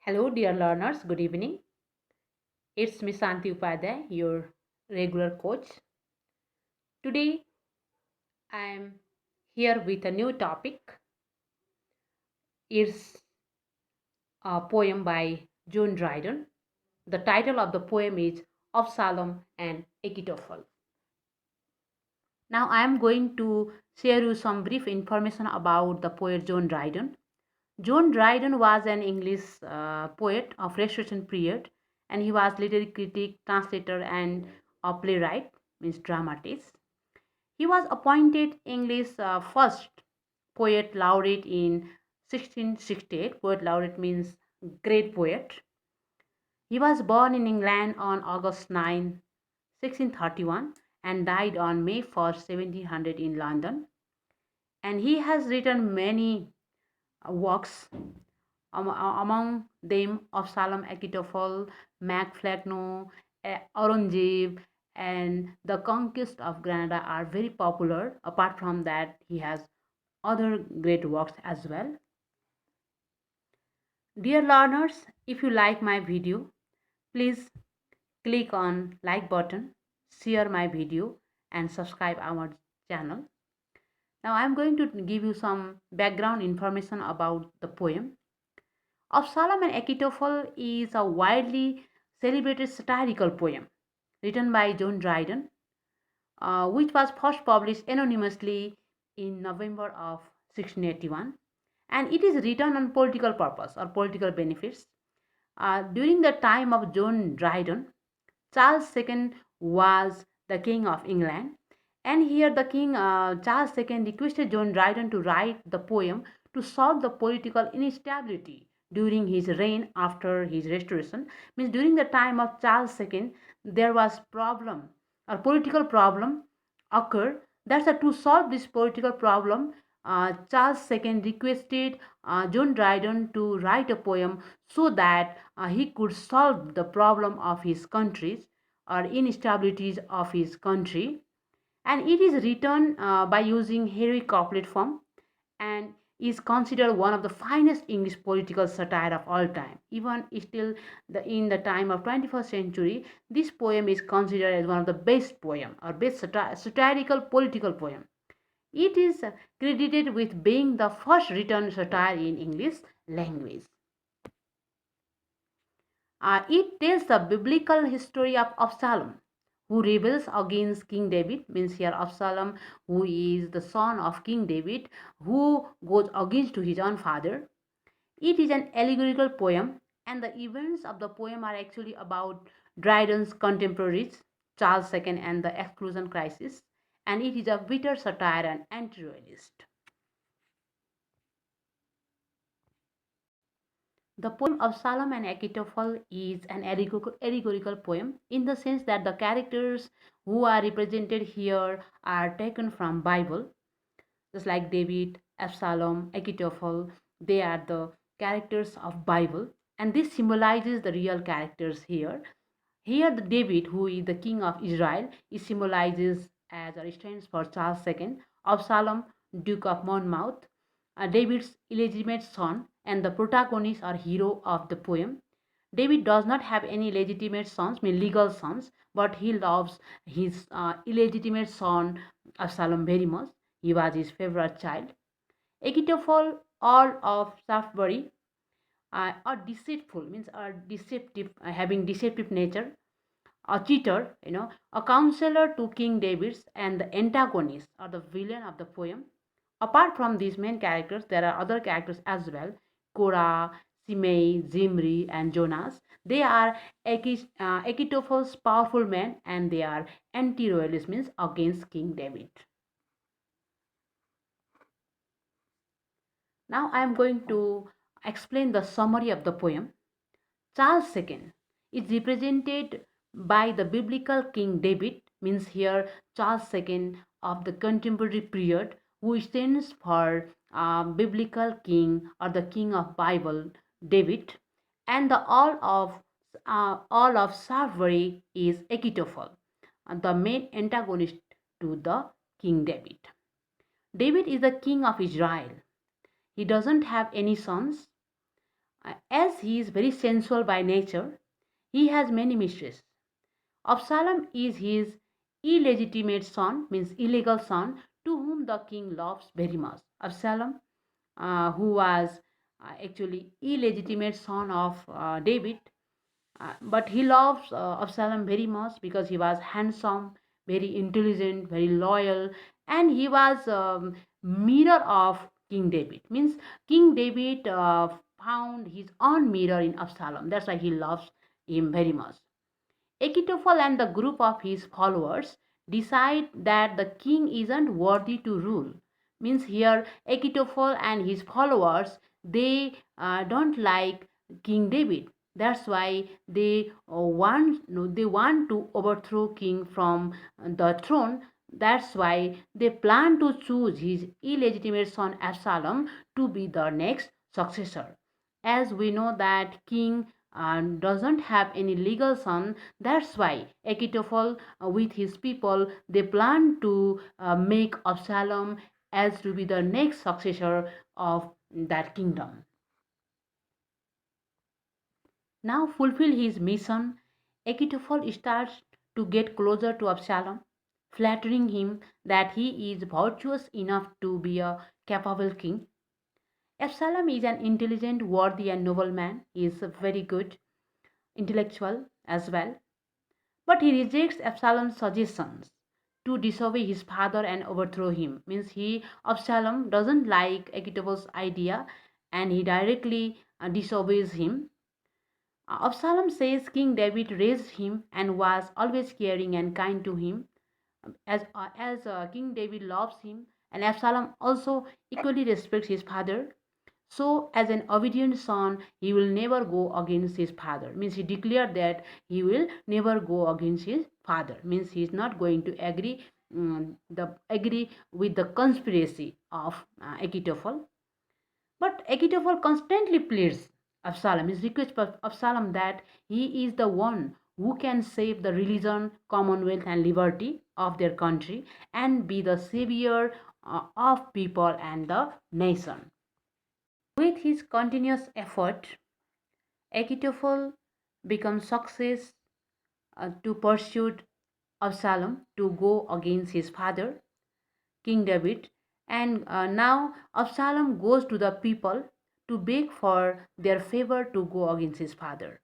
Hello, dear learners. Good evening. It's Miss Santi Upadhyay, your regular coach. Today, I am here with a new topic. It's a poem by John Dryden. The title of the poem is Absalom and Achitophel. Now, I am going to share you some brief information about the poet John Dryden. John Dryden was an English poet of Restoration period, and he was literary critic, translator, and a playwright, means dramatist. He was appointed English first poet laureate in 1668. Poet laureate means great poet. He was born in England on August 9, 1631, and died on May 1st, 1700 in London. And he has written many works, among them Absalom, Achitophel, Macflagno, Aurangzeb, and The Conquest of Granada are very popular. Apart from that, he has other great works as well. Dear learners, if you like my video, please click on like button, share my video, and subscribe our channel. Now I am going to give you some background information about the poem. Absalom and Achitophel is a widely celebrated satirical poem written by John Dryden, which was first published anonymously in November of 1681, and it is written on political purpose or political benefits. During the time of John Dryden, Charles II was the king of England, and here the king Charles II requested John Dryden to write the poem to solve the political instability during his reign after his restoration. Means during the time of Charles II, there was problem or political problem occurred. That's to solve this political problem. Charles II requested John Dryden to write a poem so that he could solve the problem of his countries or instabilities of his country, and it is written by using heroic couplet form and is considered one of the finest English political satire of all time. Even still, in the time of 21st century, this poem is considered as one of the best poem or best satirical political poem. It is credited with being the first written satire in English language. It tells the biblical history of Absalom, who rebels against King David. Means here Absalom, who is the son of King David, who goes against to his own father. It is an allegorical poem, and the events of the poem are actually about Dryden's contemporaries, Charles II, and the exclusion crisis, and it is a bitter satire and anti-royalist. The poem Absalom and Achitophel is an allegorical poem in the sense that the characters who are represented here are taken from Bible, just like David, Absalom, Achitophel. They are the characters of Bible, and this symbolizes the real characters here. Here, the David, who is the king of Israel, is symbolizes as or stands for Charles II. Absalom, Duke of Monmouth, David's illegitimate son, and the protagonist or hero of the poem. David does not have any legitimate sons, mean legal sons, but he loves his illegitimate son Absalom very much. He was his favorite child. Achitophel, Earl of Shaftesbury, are deceitful, means are deceptive, having deceptive nature, a cheater, a counselor to King David's, and the antagonist or the villain of the poem. Apart from these main characters, there are other characters as well: Korah, Simei, Zimri, and Jonas. They are Achitophel's powerful men, and they are anti-royalist, means against King David. Now I am going to explain the summary of the poem. Charles II is represented by the biblical King David, means here Charles II of the contemporary period, who stands for biblical king or the king of Bible, David, and the all of Shaftesbury is Achitophel, the main antagonist to the King David. David is the king of Israel. He doesn't have any sons. As he is very sensual by nature, he has many mistresses. Absalom is his illegitimate son, means illegal son, to whom the king loves very much. Absalom, who was actually illegitimate son of David, but he loves Absalom very much because he was handsome, very intelligent, very loyal, and he was mirror of King David. Means King David found his own mirror in Absalom. That's why he loves him very much. Achitophel and the group of his followers decide that the king isn't worthy to rule. Means here Achitophel and his followers, they don't like King David. That's why they want to overthrow king from the throne. That's why they plan to choose his illegitimate son Absalom to be the next successor. As we know that king doesn't have any legal son, that's why Achitophel with his people, they plan to make Absalom as to be the next successor of that kingdom. Now fulfill his mission, Achitophel starts to get closer to Absalom, flattering him that he is virtuous enough to be a capable king. Absalom is an intelligent, worthy, and noble man. He is very good intellectual as well. But he rejects Absalom's suggestions to disobey his father and overthrow him. Means Absalom doesn't like Achitophel's idea and he directly disobeys him. Absalom says King David raised him and was always caring and kind to him, as King David loves him, and Absalom also equally respects his father. So, as an obedient son, he will never go against his father. Means he declared that he will never go against his father. Means he is not going to agree with the conspiracy of Achitophel. But Achitophel constantly pleads Absalom. His request for Absalom that he is the one who can save the religion, commonwealth, and liberty of their country and be the savior of people and the nation. With his continuous effort, Achitophel becomes success to pursue Absalom to go against his father, King David, and now Absalom goes to the people to beg for their favor to go against his father.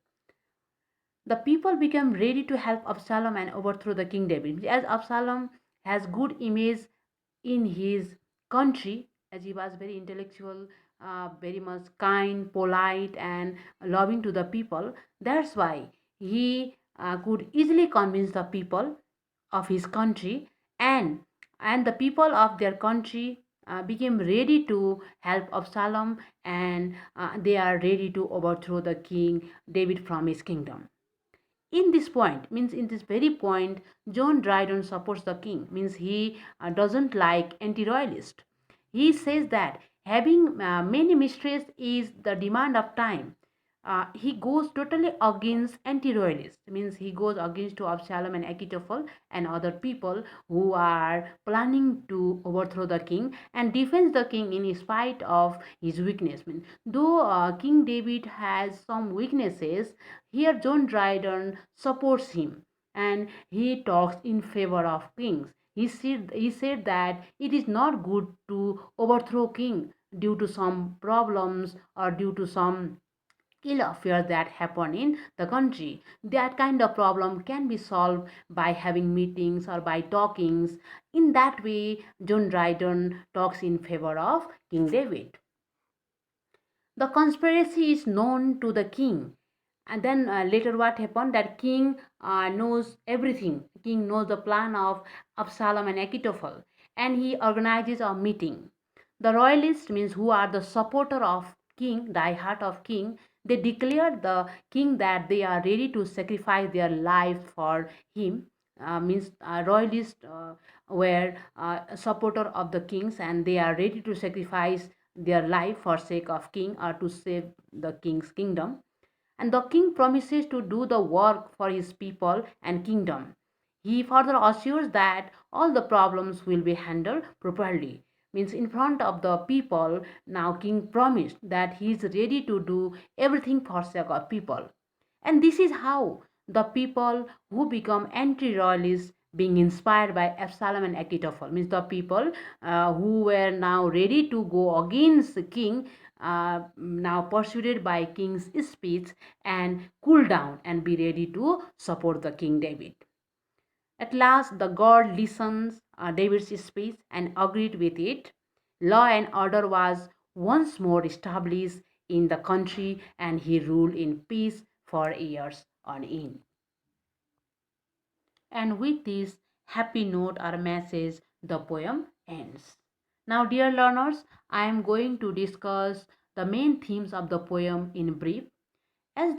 The people became ready to help Absalom and overthrow the King David. As Absalom has good image in his country, as he was very intellectual, very much kind, polite, and loving to the people, that's why he could easily convince the people of his country, and the people of their country became ready to help Absalom, and they are ready to overthrow the king David from his kingdom. In this point, means in this very point, John Dryden supports the king. Means he doesn't like anti-royalist. He says that having many mistresses is the demand of time. He goes totally against anti-royalist. Means he goes against to Absalom and Achitophel and other people who are planning to overthrow the king and defends the king in spite of his weakness. Means, though King David has some weaknesses, here John Dryden supports him and he talks in favor of kings. He said that it is not good to overthrow king due to some problems or due to some ill affairs that happen in the country. That kind of problem can be solved by having meetings or by talkings. In that way, John Dryden talks in favor of King David. The conspiracy is known to the king, and then later what happened, that king knows everything. King knows the plan of Absalom and Achitophel, and he organizes a meeting. The royalists, means who are the supporter of king, die heart of king, they declare the king that they are ready to sacrifice their lives for him. Means royalists were a supporter of the kings and they are ready to sacrifice their life for sake of king or to save the king's kingdom, and the king promises to do the work for his people and kingdom. He further assures that all the problems will be handled properly. means in front of the people. Now king promised that he is ready to do everything for sake of people. And this is how the people who become anti-royalists, being inspired by Absalom and Achitophel, means the people who were now ready to go against the king, now persuaded by king's speech, and cool down and be ready to support the king David. At last, the God listens David's speech and agreed with it. Law and order was once more established in the country, and he ruled in peace for years on end. And with this happy note or message, the poem ends. Now, dear learners, I am going to discuss the main themes of the poem in brief. As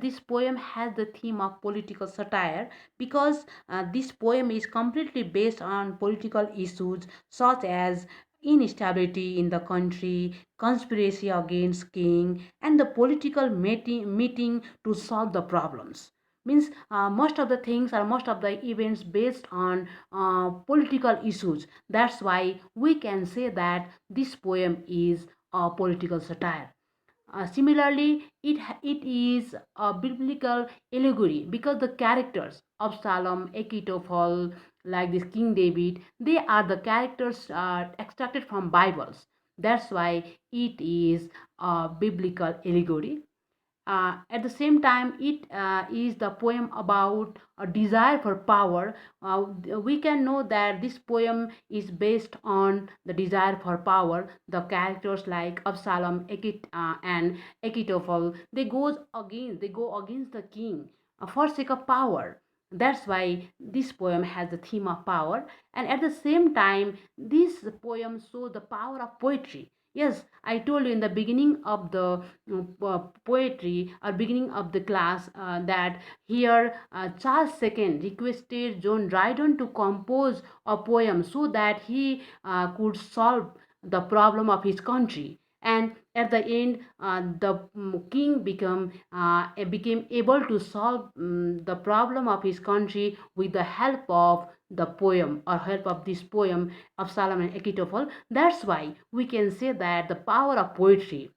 this poem has the theme of political satire, because this poem is completely based on political issues such as instability in the country, conspiracy against king, and the political meeting to solve the problems. Means most of the things or most of the events based on political issues. That's why we can say that this poem is a political satire. Similarly, it is a biblical allegory, because the characters Absalom, Achitophel, like this King David, they are the characters extracted from Bibles. That's why it is a biblical allegory. At the same time, it is the poem about a desire for power. We can know that this poem is based on the desire for power. The characters like Absalom, and Achitophel, they go against the king for sake of power. That's why this poem has the theme of power. And at the same time, this poem shows the power of poetry. Yes, I told you in the beginning of the poetry or beginning of the class that here Charles II requested John Dryden to compose a poem so that he could solve the problem of his country. And at the end, the king became able to solve the problem of his country with the help of the poem or help of this poem of Absalom and Achitophel. That's why we can say that the power of poetry,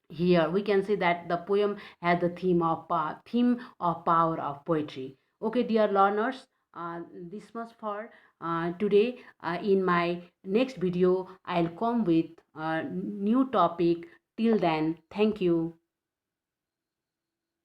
here we can say that the poem has the theme of power of poetry. Okay, dear learners, this much for today. In my next video, I'll come with a new topic. Till then, thank you.